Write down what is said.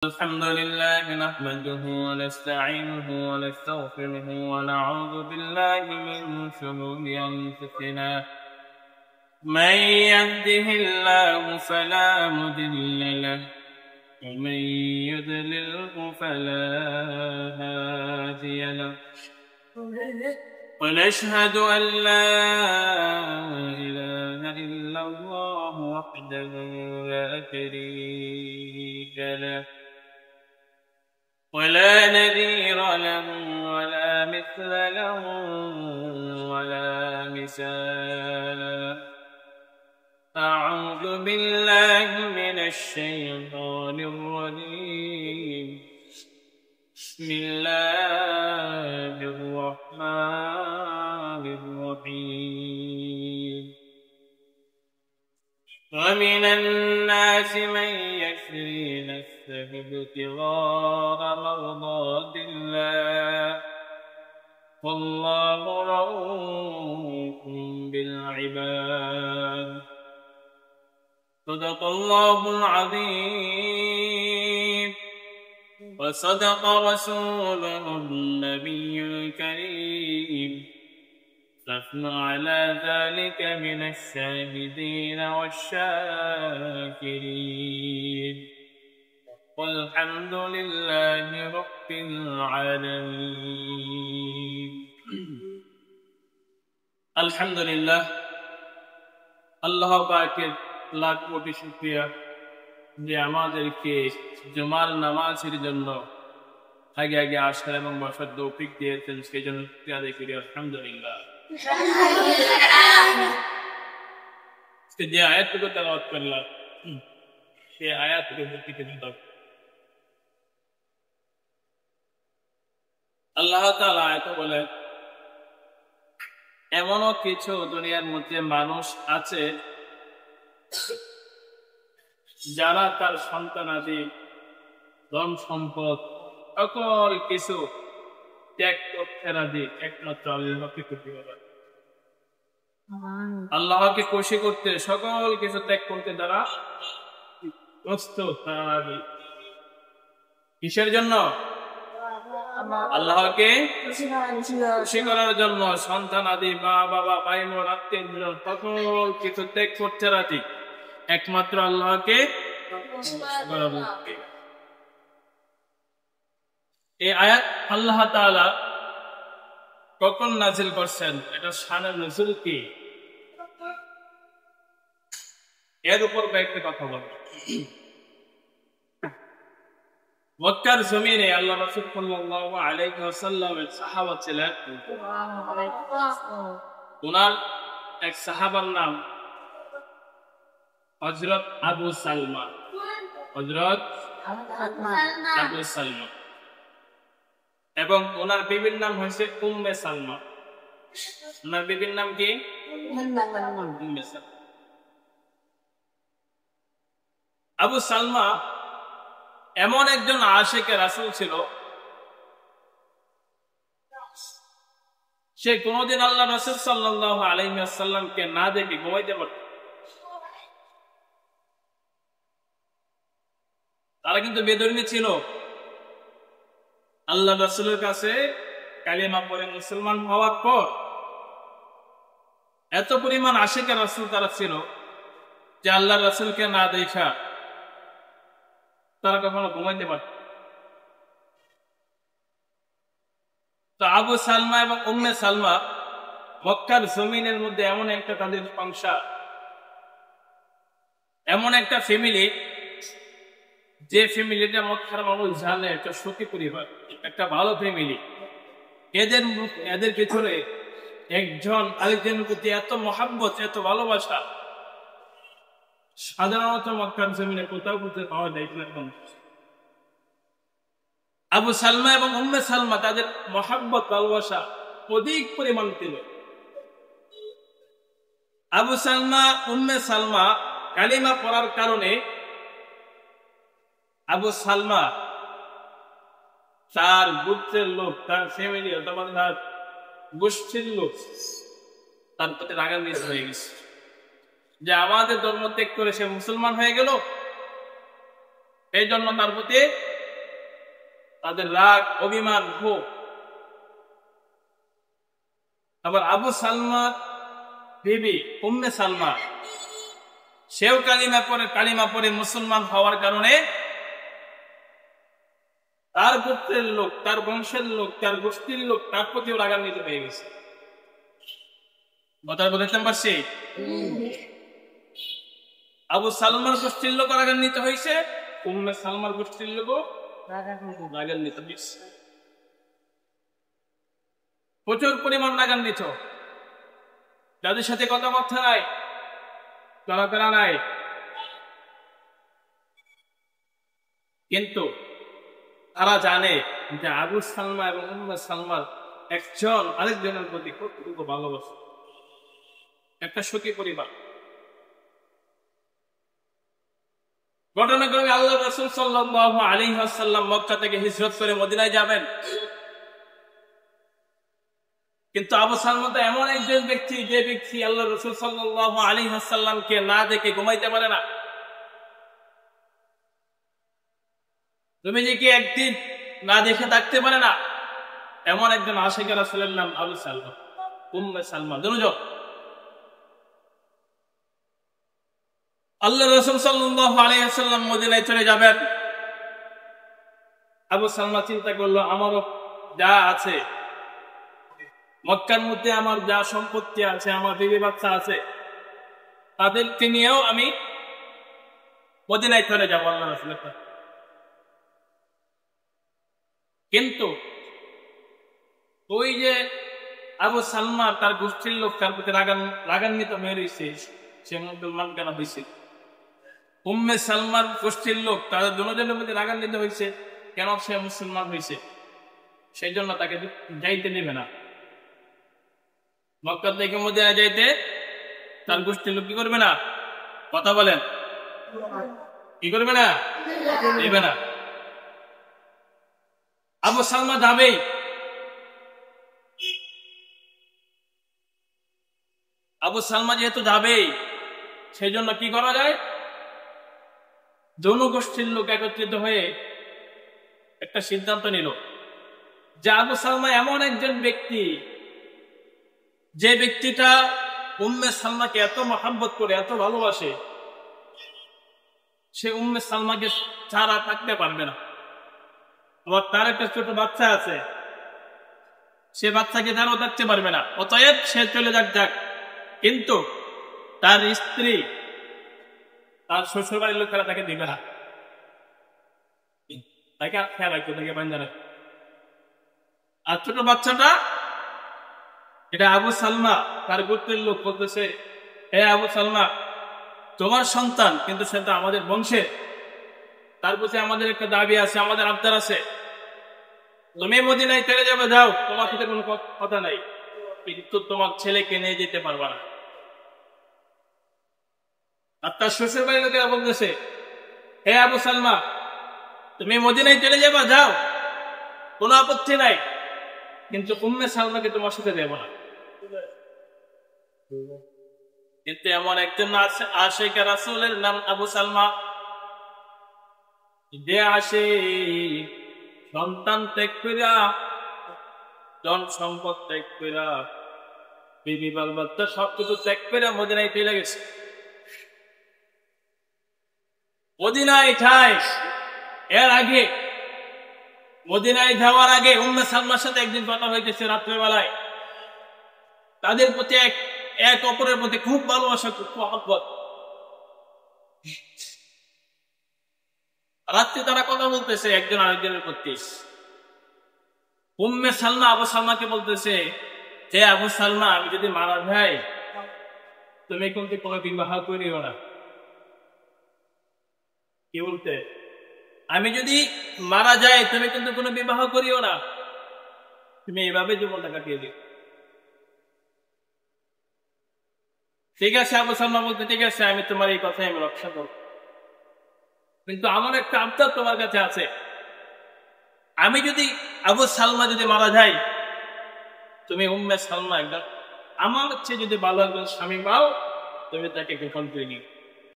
الحمد لله نحمده ونستعينه ونستغفره ونعوذ بالله من شرور أنفسنا من يهده الله فلا مضل له ومن يضلله فلا هادي له ونشهد أن لا إله إلا الله وحده لا شريك له ولا نذير له ولا مثل له ولا مثال. أعوذ بالله من الشيطان الرجيم. بسم الله الرحمن الرحيم. ومن الناس من يشري نفسه ابتغاء مرضات الله والله رؤوف بالعباد. صدق الله العظيم وصدق رسوله النبي الكريم. نحن على ذلك من الشاهدين والشاكرين والحمد لله رب العالمين. الحمد لله আল্লাহ পাকের লাখ কোটি শুকরিয়া যে আমাদেরকে জুমার নামাজের জন্য আগে আগে আসার এবং বসার তৌফিক দিয়েছেন, সেই জন্য শুকরিয়া আদায় করি। আলহামদুলিল্লাহ। যে আয়াতটুকু তেলাওয়াত করলাম সে আয়াতটুকু বুঝতে দিতাম। আল্লাহ তাআলা আয়াতে বলেন, এমনও কিছু দুনিয়ার মধ্যে মানুষ আছে যারা তার সন্তানাদি ধন সম্পদ সকল কিছু ত্যাগ করতে রাজি একমাত্র আল্লাহকে খুশি করার, আল্লাহকে খুশি করতে সকল কিছু ত্যাগ করতে দ্বারা প্রস্তুত। কিসের জন্য? আল্লাহকে খুশি করার জন্য। সন্তান আদি, মা বাবা, ভাই বোন, আত্মীয় সকল কিছু ত্যাগ করতে রাজি একমাত্র আল্লাহকে করার। এই আয়াত আল্লাহ তাআলা কখন নাজিল করছেন, এটা শানে নজুল কি, এর উপর কয়েকটা কথা বলবো। মক্কার জমিনে আল্লাহ রাসূল সাল্লাল্লাহু আলাইহি ওয়াসাল্লামের সাহাবা ছিলেন। ওনার এক সাহাবার নাম হযরত আবু সালমা। হযরত আবু সালমা এবং ওনার বিবির নাম হয়েছে উম্মে সালমা। ওনার বিবির নাম কি? উম্মে সালমা। আবু সালমা এমন একজন আশিকে রাসূল ছিল, সে কোনদিন আল্লাহ রাসূল সাল্লাল্লাহু আলাইহি ওয়াসাল্লামকে না দেখে ঘুমাইতে পারত। তারা কিন্তু বেদরনি ছিল। আল্লাহ রাসূলের কাছে কালিমা পড়ে মুসলমান হওয়ার পর এত পরিমাণ আশিকে রাসূল তারা ছিল যে আল্লাহ রাসূলকে না দেখা তারা কখনো ঘুমাইতে পারত। তো আবু সালমা এবং উম্মে সালমা মক্কার জমিনের মধ্যে এমন একটা তাদের সংসার, এমন একটা ফ্যামিলি, যে ফ্যামিলিটা মক্কার মানুষ জানে একটা সুখী পরিবার, একটা ভালো ফ্যামিলি। এদের পেছনে একজন আরেকজনের প্রতি এত মহাব্বত, এত ভালোবাসা সাধারণত মক্কার জমিনে কোথাও কোথাও পাওয়া যায় না। আবু সালমা এবং উম্মে সালমা তাদের মহাব্বত, ভালোবাসা অধিক পরিমাণ ছিল। আবু সালমা উম্মে সালমা কালিমা পড়ার কারণে আবু সালমা তার গোত্রের লোক, তার ফ্যামিলি অথবা তার গোষ্ঠীর লোক তার প্রতি রাগান্বিত হয়ে গেছে যে আমাদের ধর্ম ত্যাগ করে সে মুসলমান হয়ে গেল, এই জন্য তার প্রতি তাদের রাগ, অভিমান, ক্ষোভ। আবার আবু সালমা বিবি উম্মে সালমা, সেও কালিমা পরে মুসলমান হওয়ার কারণে তার গোত্রের লোক, তার বংশের লোক, তার গোষ্ঠীর লোক তার প্রতিও রাগান্বিত হয়ে গেছে। কথা বলতে পারছি? আবু সালমার গোষ্ঠীর লোক রাগান্বিত হয়েছে, উম্মে সালমার গোষ্ঠীর লোক রাগান্বিত হয়েছে, প্রচুর পরিমাণ রাগান্বিত। যাদের সাথে কথাবার্তা নাই, চলাফেরা নাই, কিন্তু তারা জানে যে আবু সালমা এবং উম্মে সালমার একজন আরেকজনের প্রতি কতটুকু ভালোবাসে, একটা সুখী পরিবার। ঘটনাক্রমে আল্লাহ রাসূল সাল্লাল্লাহু আলাইহি ওয়াসাল্লাম মক্কা থেকে হিজরত করে মদিনায় যাবেন, কিন্তু আবু সালমা তো এমন একজন ব্যক্তি, যে ব্যক্তি আল্লাহ রাসূল সাল্লাল্লাহু আলাইহি ওয়াসাল্লামকে না দেখে ঘুমাইতে পারে না। তুমি যে কি একদিন না দেখে থাকতে পারে না, এমন একজন আশিক রাসূলের নাম আবু সালমা, উম্মে সালমা দুজন। আল্লাহ রাসূল সাল্লাল্লাহু আলাইহি ওয়াসাল্লাম মদিনায় চলে যাবেন। আবু সালমা চিন্তা করলো, আমারও যা আছে মক্কার মধ্যে, আমার যা সম্পত্তি আছে, আমার বিবি বাচ্চা আছে, তাদেরকে নিয়েও আমি মদিনায় চলে যাবো আল্লাহ রাসূলের কাছে। কিন্তু ওই যে আবু সালমা, তার গোষ্ঠীর লোক তার প্রতি রাগান্বিত হয়ে রয়েছে, সে মুসলমান কেন হয়েছে? উম্মে সালমার গোষ্ঠীর লোক তাদের দুজনের প্রতি রাগান্বিত হয়েছে, কেন সে মুসলমান হয়েছে? সেই জন্য তাকে যাইতে দেবে না। মক্কা থেকে মদিনায় যাইতে তার গোষ্ঠীর লোক কি করবে না? কথা বলেন, কি করবে না? দেবে না। আবু সালমা যাবেই। আবু সালমা যেহেতু যাবেই, সেই জন্য কি করা যায়? জনগোষ্ঠীর লোক একত্রিত হয়ে একটা সিদ্ধান্ত নিল যে আবু সালমা এমন একজন ব্যক্তি, যে ব্যক্তিটা উম্মে সালমাকে এত মহব্বত করে, এত ভালোবাসে, সে উম্মে সালমাকে ছাড়া থাকতে পারবে না। আবার তার একটা ছোট বাচ্চা আছে, সে বাচ্চাকে ছাড়াও থাকতে পারবে না। অতএব সে চলে যাক, কিন্তু তার স্ত্রী, তার শ্বশুর বাড়ির লোকেরা তাকে দিবে না, তাকে খেয়াল রাখতো, তাকে বান্ধা রাখতো। আর ছোট বাচ্চাটা, এটা আবু সালমা, তার গোত্রের লোক বলতেছে, হে আবু সালমা, তোমার সন্তান, কিন্তু সেটা আমাদের বংশের, তার প্রতি আমাদের একটা দাবি আছে, আমাদের আবদার আছে। তুমি মদিনায় চলে যাবে, যাও, তোমার সাথে কোনো কথা নাই, কিন্তু তোমার ছেলেকে নিয়ে যেতে পারবা না। আর তার শ্বশুর বাড়ির লোকেরা বলতেছে, হে আবু সালমা, তুমি মদিনায় চলে যাবা, যাও, কোনো আপত্তি নাই, কিন্তু উম্মে সালমাকে তোমার সাথে দেব না। কিন্তু এমন একজন আশিক রাসূলের নাম আবু সালমা, যে আশিক সন্তান ত্যাগ কইরা, ধন সম্পদ ত্যাগ কইরা, বিবি বাল বাচ্চা সবকিছু ত্যাগ কইরা মদিনায় চলে গেছে। মদিনায় ঠাই এর আগে, মদিনায় যাওয়ার আগে উম্মে সালমার সাথে একদিন কথা হইতেছে রাত্রেবেলায়। তাদের প্রতি এক অপরের প্রতি খুব ভালোবাসা, খুব মহব্বত। রাত্রে তারা কথা বলতেছে একজন আরেকজনের প্রতি। উম্মে সালমা আবু সালমাকে বলতেছে, যে আবু সালমা, আমি যদি মারা যাই, তুমি কিন্তু কোনো বিবাহ করিও না। কি বলতে? আমি যদি মারা যাই, তুমি কিন্তু কোনো বিবাহ করিও না, তুমি এভাবে জীবনটা কাটিয়ে দিও। ঠিক আছে আবু সালমা বলতে, ঠিক আছে, আমি তোমার এই কথাই আমি রক্ষা করব, কিন্তু আমার একটা আবদার তোমার কাছে আছে। আমি যদি, আবু সালমা যদি মারা যায়, তুমি উম্মে সালমা একদম আমার চেয়ে যদি ভালো একজন স্বামী পাও, তুমি তাকে গ্রহণ করে নিও।